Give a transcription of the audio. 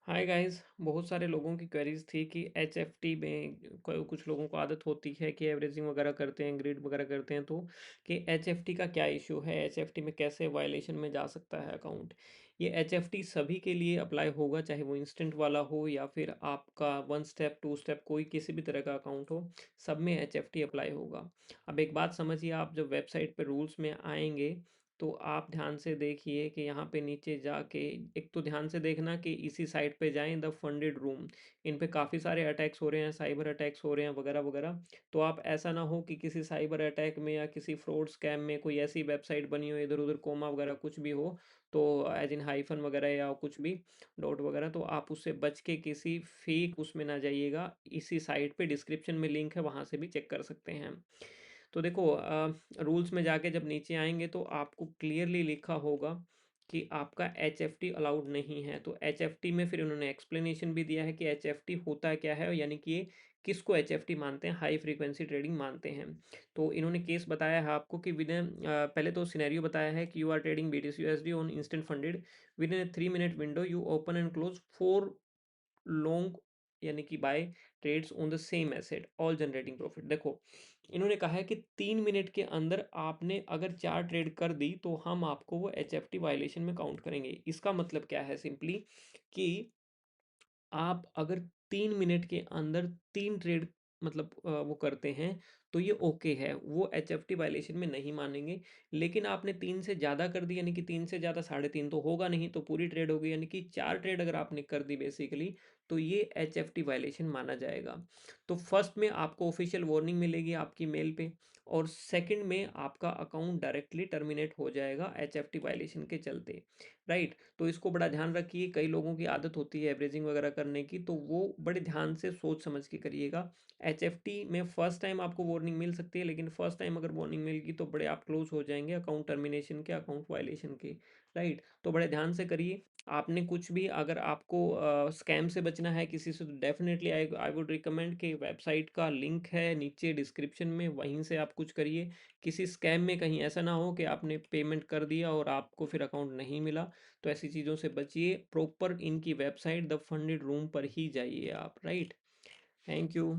Hi guys. बहुत सारे लोगों की क्वेरीज थी कि एचएफटी में कुछ लोगों को आदत होती है कि एवरेजिंग वगैरह करते हैं, ग्रिड वगैरह करते हैं, तो कि एचएफटी का क्या इशू है, एचएफटी में कैसे वायलेशन में जा सकता है अकाउंट। ये एचएफटी सभी के लिए अप्लाई होगा, चाहे वो इंस्टेंट वाला हो या फिर आपका वन स्टेप टू स्टेप कोई किसी भी तरह का अकाउंट हो, सब में एचएफटी अप्लाई होगा। अब एक बात समझिए, आप जब वेबसाइट पे रूल्स में आएंगे तो आप ध्यान से देखिए कि यहाँ पे नीचे जाके एक तो ध्यान से देखना कि इसी साइट पे जाएं, द फंडेड रूम। इन पे काफ़ी सारे अटैक्स हो रहे हैं, साइबर अटैक्स हो रहे हैं वगैरह वगैरह। तो आप ऐसा ना हो कि किसी साइबर अटैक में या किसी फ्रॉड स्कैम में कोई ऐसी वेबसाइट बनी हो, इधर उधर कोमा वगैरह कुछ भी हो, तो एज इन हाइफन वगैरह या कुछ भी डॉट वगैरह, तो आप उससे बच के किसी फेक उसमें ना जाइएगा। इसी साइट पे डिस्क्रिप्शन में लिंक है, वहाँ से भी चेक कर सकते हैं। तो देखो, रूल्स में जाके जब नीचे आएंगे तो आपको क्लियरली लिखा होगा कि आपका एच एफ टी अलाउड नहीं है। तो एच एफ टी में फिर उन्होंने एक्सप्लेनेशन भी दिया है कि एच एफ टी होता है क्या है, यानी कि ये किसको एच एफ टी मानते हैं, हाई फ्रीक्वेंसी ट्रेडिंग मानते हैं। तो इन्होंने केस बताया है आपको कि विद इन पहले तो सिनेरियो बताया है कि you are trading BTC USD on instant funded, within 3 minute window you open and close 4 long, यानी कि buy trades on the same asset all generating profit. देखो, इन्होंने कहा है कि 3 मिनट के अंदर आपने अगर 4 ट्रेड कर दी तो हम आपको वो एच एफ टी वायलेशन में काउंट करेंगे। इसका मतलब क्या है, सिंपली कि आप अगर 3 मिनट के अंदर 3 ट्रेड मतलब वो करते हैं तो ये ओके है, वो एच एफ टी वायलेशन में नहीं मानेंगे। लेकिन आपने 3 से ज़्यादा कर दी, यानी कि 3 से ज़्यादा 3.5 तो होगा नहीं, तो पूरी ट्रेड होगी, यानी कि 4 ट्रेड अगर आपने कर दी बेसिकली, तो ये एच एफ टी वायलेशन माना जाएगा। तो फर्स्ट में आपको ऑफिशियल वार्निंग मिलेगी आपकी मेल पे, और सेकंड में आपका अकाउंट डायरेक्टली टर्मिनेट हो जाएगा एच एफ टी वायलेशन के चलते। राइट, तो इसको बड़ा ध्यान रखिए। कई लोगों की आदत होती है एवरेजिंग वगैरह करने की, तो वो बड़े ध्यान से सोच समझ के करिएगा। एचएफटी में फर्स्ट टाइम आपको वार्निंग मिल सकती है, लेकिन फर्स्ट टाइम अगर वार्निंग मिल गई तो बड़े आप क्लोज हो जाएंगे अकाउंट टर्मिनेशन के, अकाउंट वायलेशन के। राइट, तो बड़े ध्यान से करिए। आपने कुछ भी, अगर आपको स्कैम से बचना है किसी से, तो definitely I I would recommend कि वेबसाइट का लिंक है नीचे डिस्क्रिप्शन में, वहीं से आप कुछ करिए। किसी स्कैम में कहीं ऐसा ना हो कि आपने पेमेंट कर दिया और आपको फिर अकाउंट नहीं मिला। तो ऐसी चीज़ों से बचिए। प्रॉपर इनकी वेबसाइट द फंडेड रूम पर ही जाइए आप। Right, thank you.